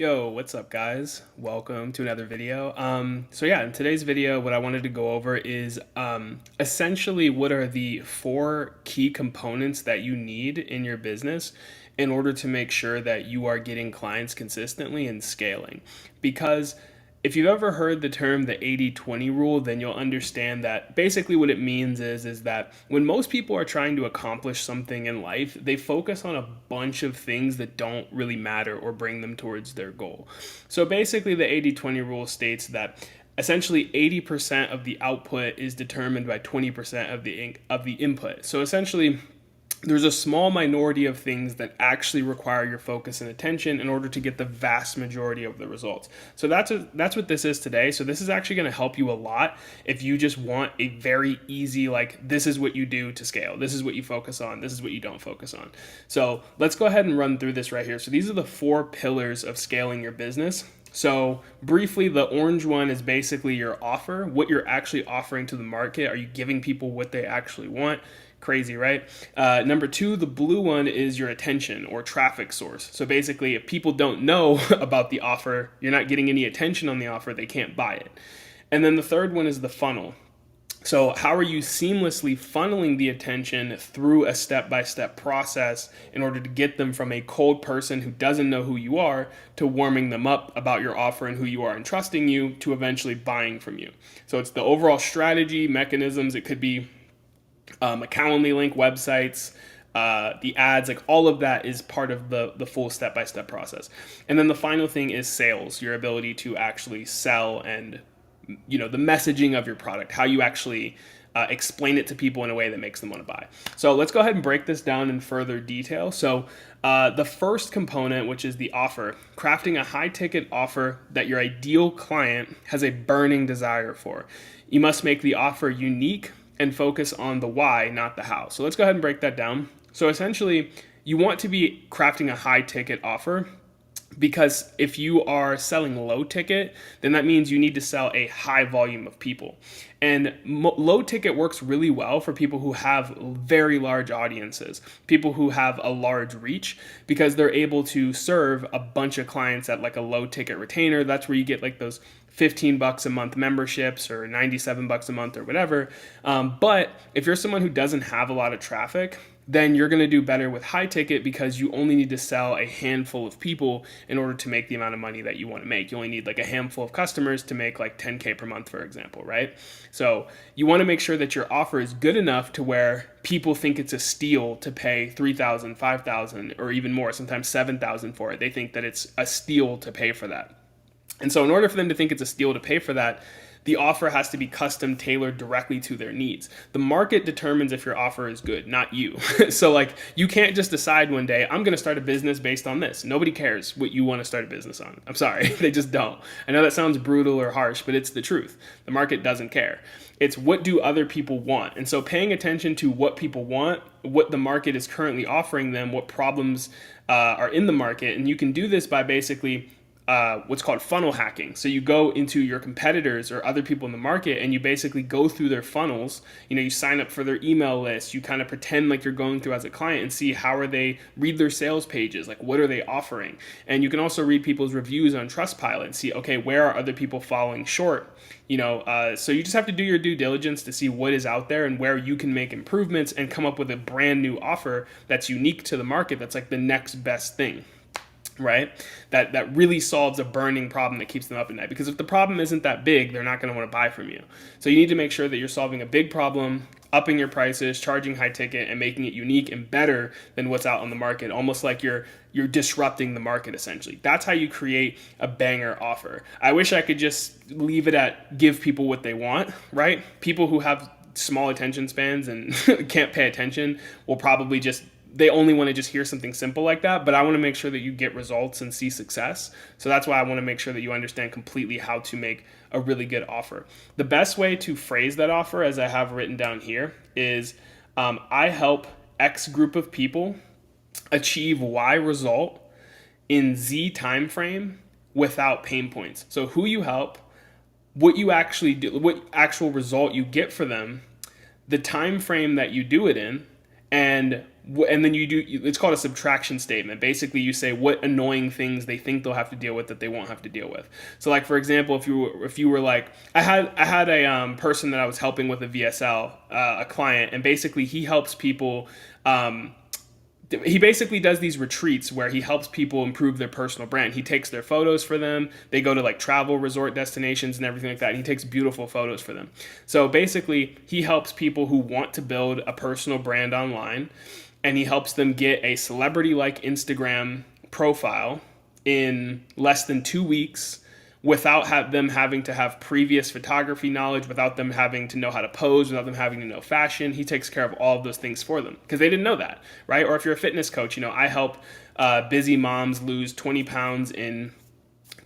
Yo, what's up guys? Welcome to another video. In today's video, what I wanted to go over is essentially what are the four key components that you need in your business in order to make sure that you are getting clients consistently and scaling. Because if you've ever heard the term the 80-20 rule, then you'll understand that basically what it means is that when most people are trying to accomplish something in life, they focus on a bunch of things that don't really matter or bring them towards their goal. So basically the 80-20 rule states that essentially 80% of the output is determined by 20% of the input. So essentially there's a small minority of things that actually require your focus and attention in order to get the vast majority of the results. So that's what this is today. So this is actually going to help you a lot if you just want a very easy, like, this is what you do to scale. This is what you focus on. This is what you don't focus on. So let's go ahead and run through this right here. So these are the four pillars of scaling your business. So briefly, the orange one is basically your offer, what you're actually offering to the market. Are you giving people what they actually want? Crazy, right? Number two, the blue one is your attention or traffic source. So basically, if people don't know about the offer, you're not getting any attention on the offer, they can't buy it. And then the third one is the funnel. So how are you seamlessly funneling the attention through a step-by-step process in order to get them from a cold person who doesn't know who you are to warming them up about your offer and who you are and trusting you to eventually buying from you? So it's the overall strategy, mechanisms. It could be a Calendly link, websites, the ads, like all of that is part of the full step-by-step process. And then the final thing is sales, your ability to actually sell and, the messaging of your product, how you actually explain it to people in a way that makes them want to buy. So let's go ahead and break this down in further detail. So the first component, which is the offer, crafting a high ticket offer that your ideal client has a burning desire for. You must make the offer unique and focus on the why, not the how. So let's go ahead and break that down. So essentially, you want to be crafting a high ticket offer because if you are selling low ticket, then that means you need to sell a high volume of people. And low ticket works really well for people who have very large audiences, people who have a large reach, because they're able to serve a bunch of clients at like a low ticket retainer. That's where you get like those $15 a month memberships or $97 a month or whatever. But if you're someone who doesn't have a lot of traffic, then you're going to do better with high ticket because you only need to sell a handful of people in order to make the amount of money that you want to make. You only need like a handful of customers to make like 10K per month, for example, right? So you want to make sure that your offer is good enough to where people think it's a steal to pay $3,000, $5,000, or even more, sometimes $7,000 for it. They think that it's a steal to pay for that. And so in order for them to think it's a steal to pay for that, the offer has to be custom tailored directly to their needs. The market determines if your offer is good, not you. So like you can't just decide one day, I'm going to start a business based on this. Nobody cares what you want to start a business on. I'm sorry, they just don't. I know that sounds brutal or harsh, but it's the truth. The market doesn't care. It's what do other people want? And so paying attention to what people want, what the market is currently offering them, what problems are in the market. And you can do this by basically what's called funnel hacking. So you go into your competitors or other people in the market and you basically go through their funnels. You sign up for their email list. You kind of pretend like you're going through as a client and see how are they, read their sales pages, like what are they offering? And you can also read people's reviews on Trustpilot and see, okay, where are other people falling short? So you just have to do your due diligence to see what is out there and where you can make improvements and come up with a brand new offer that's unique to the market. That's like the next best thing. Right? That really solves a burning problem that keeps them up at night. Because if the problem isn't that big, they're not going to want to buy from you. So you need to make sure that you're solving a big problem, upping your prices, charging high ticket, and making it unique and better than what's out on the market. Almost like you're disrupting the market, essentially. That's how you create a banger offer. I wish I could just leave it at give people what they want, right? People who have small attention spans and can't pay attention will probably they only want to just hear something simple like that, but I want to make sure that you get results and see success. So that's why I want to make sure that you understand completely how to make a really good offer. The best way to phrase that offer, as I have written down here, is I help X group of people achieve Y result in Z time frame without pain points. So who you help, what you actually do, what actual result you get for them, the time frame that you do it in, and and then it's called a subtraction statement. Basically, you say what annoying things they think they'll have to deal with that they won't have to deal with. So like, for example, if you were like, I had a person that I was helping with a VSL, a client, and basically he helps people. He basically does these retreats where he helps people improve their personal brand. He takes their photos for them. They go to like travel resort destinations and everything like that. And he takes beautiful photos for them. So basically, he helps people who want to build a personal brand online, and he helps them get a celebrity-like Instagram profile in less than 2 weeks, without them having to have previous photography knowledge, without them having to know how to pose, without them having to know fashion. He takes care of all of those things for them because they didn't know that, right? Or if you're a fitness coach, I help busy moms lose 20 pounds in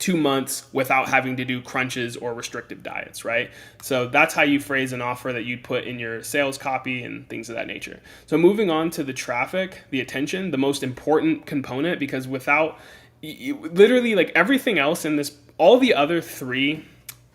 2 months without having to do crunches or restrictive diets, right? So that's how you phrase an offer that you'd put in your sales copy and things of that nature. So moving on to the traffic, the attention, the most important component, because without literally like everything else in this, all the other 3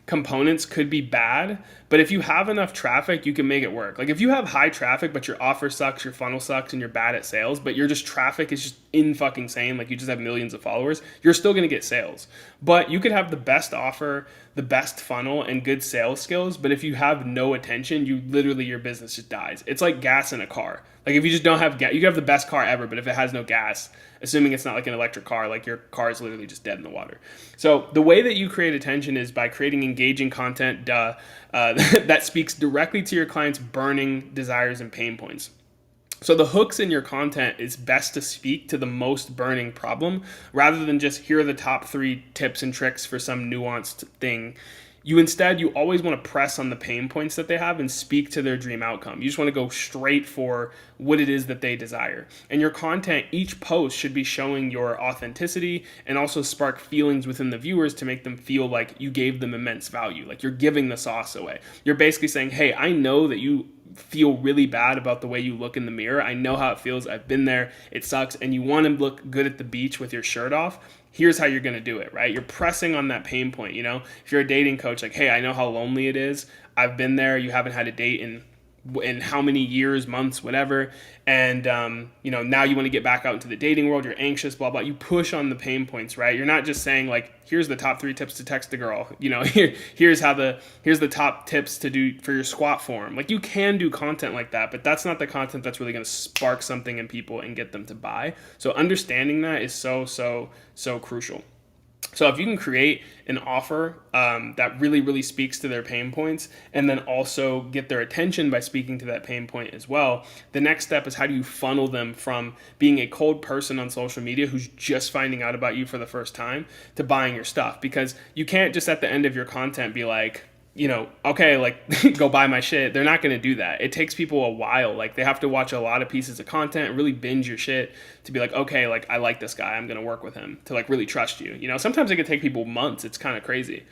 components could be bad, but if you have enough traffic, you can make it work. Like if you have high traffic, but your offer sucks, your funnel sucks, and you're bad at sales, but your just traffic is just in fucking insane, like you just have millions of followers, you're still gonna get sales. But you could have the best offer, the best funnel, and good sales skills, but if you have no attention, your business just dies. It's like gas in a car. Like if you just don't have gas, you can have the best car ever, but if it has no gas, assuming it's not like an electric car, like your car is literally just dead in the water. So the way that you create attention is by creating engaging content, that speaks directly to your client's burning desires and pain points. So the hooks in your content is best to speak to the most burning problem rather than just here are the top 3 tips and tricks for some nuanced thing. You always want to press on the pain points that they have and speak to their dream outcome. You just want to go straight for what it is that they desire. And your content, each post should be showing your authenticity and also spark feelings within the viewers to make them feel like you gave them immense value. Like you're giving the sauce away. You're basically saying, hey, I know that you feel really bad about the way you look in the mirror. I know how it feels. I've been there. It sucks. And you want to look good at the beach with your shirt off. Here's how you're going to do it, right? You're pressing on that pain point. If you're a dating coach, like, hey, I know how lonely it is. I've been there. You haven't had a date in how many years, months, whatever. And, now you want to get back out into the dating world. You're anxious, blah, blah. You push on the pain points, right? You're not just saying like, here's the top 3 tips to text a girl. Here's the top tips to do for your squat form. Like you can do content like that, but that's not the content that's really going to spark something in people and get them to buy. So understanding that is so crucial. So if you can create an offer that really, really speaks to their pain points and then also get their attention by speaking to that pain point as well, the next step is how do you funnel them from being a cold person on social media who's just finding out about you for the first time to buying your stuff? Because you can't just at the end of your content be like, okay, like go buy my shit. They're not going to do that. It takes people a while. Like they have to watch a lot of pieces of content, really binge your shit to be like, okay, like I like this guy. I'm going to work with him to like really trust you. Sometimes it can take people months. It's kind of crazy.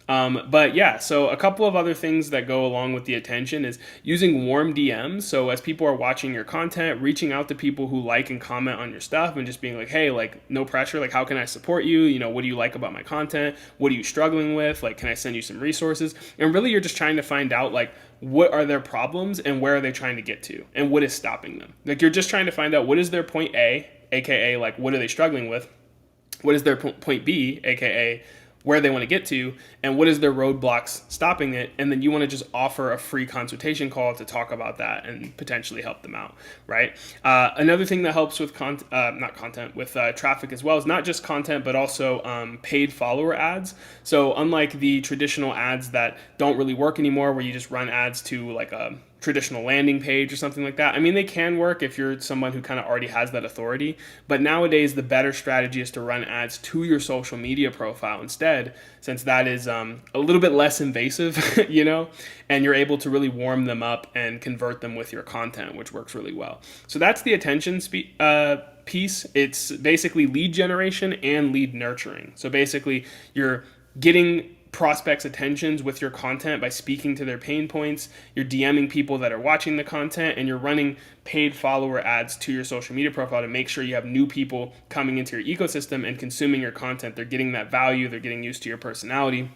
But yeah, so a couple of other things that go along with the attention is using warm DMs. So as people are watching your content, reaching out to people who like and comment on your stuff and just being like, hey, like no pressure. Like, how can I support you? What do you like about my content? What are you struggling with? Like, can I send you some resources? And really you're just trying to find out like, what are their problems and where are they trying to get to and what is stopping them? Like you're just trying to find out what is their point A, aka like, what are they struggling with? What is their point B, aka where they want to get to, and what is their roadblocks stopping it, and then you want to just offer a free consultation call to talk about that and potentially help them out, right? Another thing that helps with traffic as well is not just content, but also paid follower ads. So unlike the traditional ads that don't really work anymore, where you just run ads to like a traditional landing page or something like that. I mean, they can work if you're someone who kind of already has that authority, but nowadays the better strategy is to run ads to your social media profile instead, since that is a little bit less invasive, and you're able to really warm them up and convert them with your content, which works really well. So that's the attention piece. It's basically lead generation and lead nurturing. So basically you're getting prospects' attentions with your content by speaking to their pain points, you're DMing people that are watching the content, and you're running paid follower ads to your social media profile to make sure you have new people coming into your ecosystem and consuming your content. They're getting that value, they're getting used to your personality.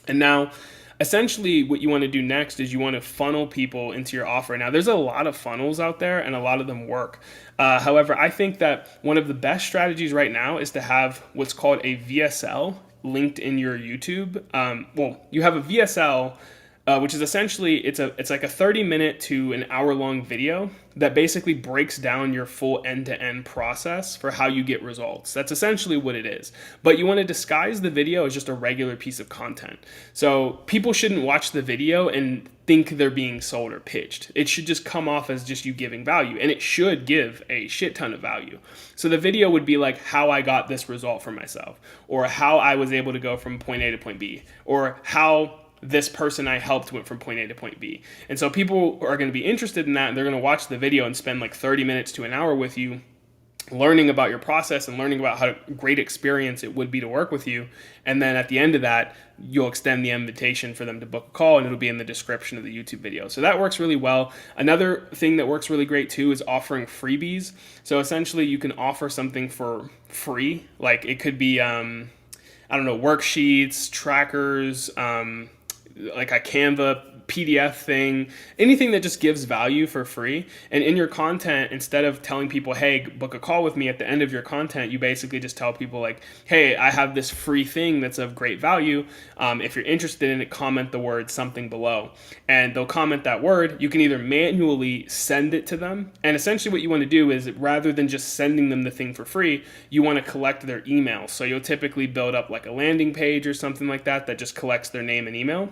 And now Essentially, what you want to do next is you want to funnel people into your offer. Now, there's a lot of funnels out there and a lot of them work. However, I think that one of the best strategies right now is to have what's called a VSL linked in your YouTube. Well, you have a VSL, which is essentially it's like a 30-minute to an hour-long video that basically breaks down your full end-to-end process for how you get results. That's essentially what it is. But you want to disguise the video as just a regular piece of content. So people shouldn't watch the video and think they're being sold or pitched. It should just come off as just you giving value, and it should give a shit ton of value. So the video would be like how I got this result for myself, or how I was able to go from point A to point B, or how this person I helped went from point A to point B. And so people are going to be interested in that, and they're going to watch the video and spend like 30 minutes to an hour with you, learning about your process and learning about how great experience it would be to work with you. And then at the end of that, you'll extend the invitation for them to book a call, and it'll be in the description of the YouTube video. So that works really well. Another thing that works really great too is offering freebies. So essentially you can offer something for free. Like it could be, worksheets, trackers, like a Canva PDF thing, anything that just gives value for free. And in your content, instead of telling people, hey, book a call with me, at the end of your content, you basically just tell people like, hey, I have this free thing that's of great value. If you're interested in it, comment the word something below. And they'll comment that word. You can either manually send it to them. And essentially what you want to do is, rather than just sending them the thing for free, you want to collect their email. So you'll typically build up like a landing page or something like that that just collects their name and email.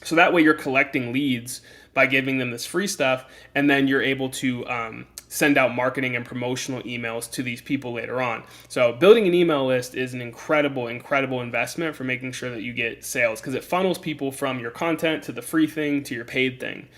So that way you're collecting leads by giving them this free stuff, and then you're able to send out marketing and promotional emails to these people later on. So building an email list is an incredible investment for making sure that you get sales, because it funnels people from your content to the free thing to your paid thing.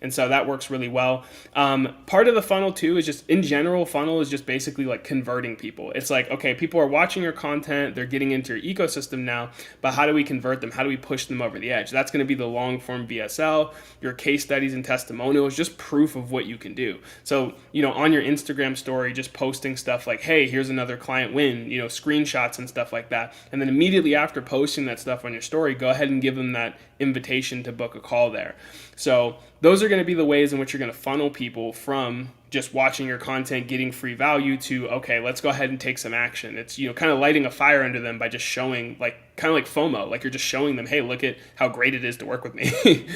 And so that works really well. Part of the funnel too is just, in general, funnel is just basically like converting people. It's like, okay, people are watching your content, they're getting into your ecosystem now, but how do we convert them? How do we push them over the edge? That's going to be the long form VSL, your case studies and testimonials, just proof of what you can do. So, on your Instagram story, just posting stuff like, hey, here's another client win, screenshots and stuff like that. And then immediately after posting that stuff on your story, go ahead and give them that invitation to book a call there. So those are going to be the ways in which you're going to funnel people from just watching your content, getting free value, to, okay, let's go ahead and take some action. It's, kind of lighting a fire under them by just showing, like, kind of like FOMO, like you're just showing them, hey, look at how great it is to work with me.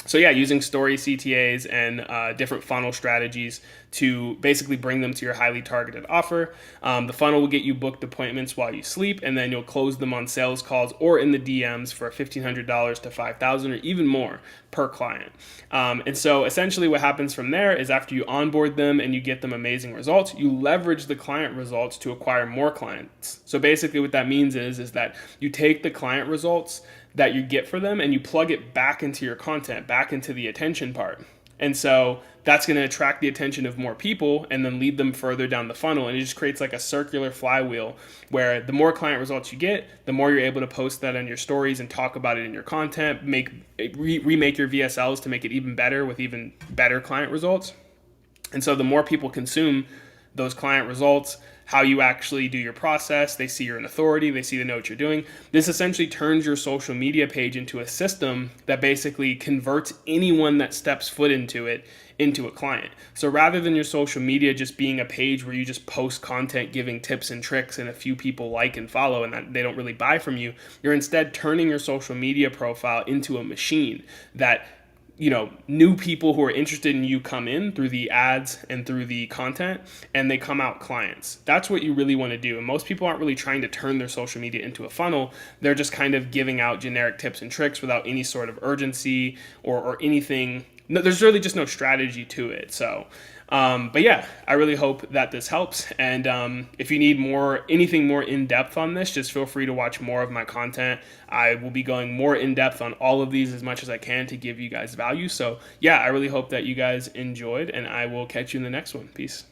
So yeah, using story CTAs and different funnel strategies to basically bring them to your highly targeted offer. The funnel will get you booked appointments while you sleep, and then you'll close them on sales calls or in the DMs for $1,500 to $5,000 or even more per client. And so essentially what happens from there is, after you onboard them and you get them amazing results, you leverage the client results to acquire more clients. So basically what that means is that you take the client results that you get for them and you plug it back into your content, back into the attention part. And so that's going to attract the attention of more people and then lead them further down the funnel. And it just creates like a circular flywheel where the more client results you get, the more you're able to post that on your stories and talk about it in your content, remake your VSLs to make it even better with even better client results. And so the more people consume those client results, how you actually do your process, they see you're an authority, they see they know what you're doing. This essentially turns your social media page into a system that basically converts anyone that steps foot into it into a client. So rather than your social media just being a page where you just post content giving tips and tricks and a few people like and follow and that they don't really buy from you, you're instead turning your social media profile into a machine that new people who are interested in you come in through the ads and through the content, and they come out clients. That's what you really want to do. And most people aren't really trying to turn their social media into a funnel. They're just kind of giving out generic tips and tricks without any sort of urgency or anything. No, there's really just no strategy to it. So, but yeah, I really hope that this helps. And if you need anything more in depth on this, just feel free to watch more of my content. I will be going more in depth on all of these as much as I can to give you guys value. So yeah, I really hope that you guys enjoyed, and I will catch you in the next one. Peace.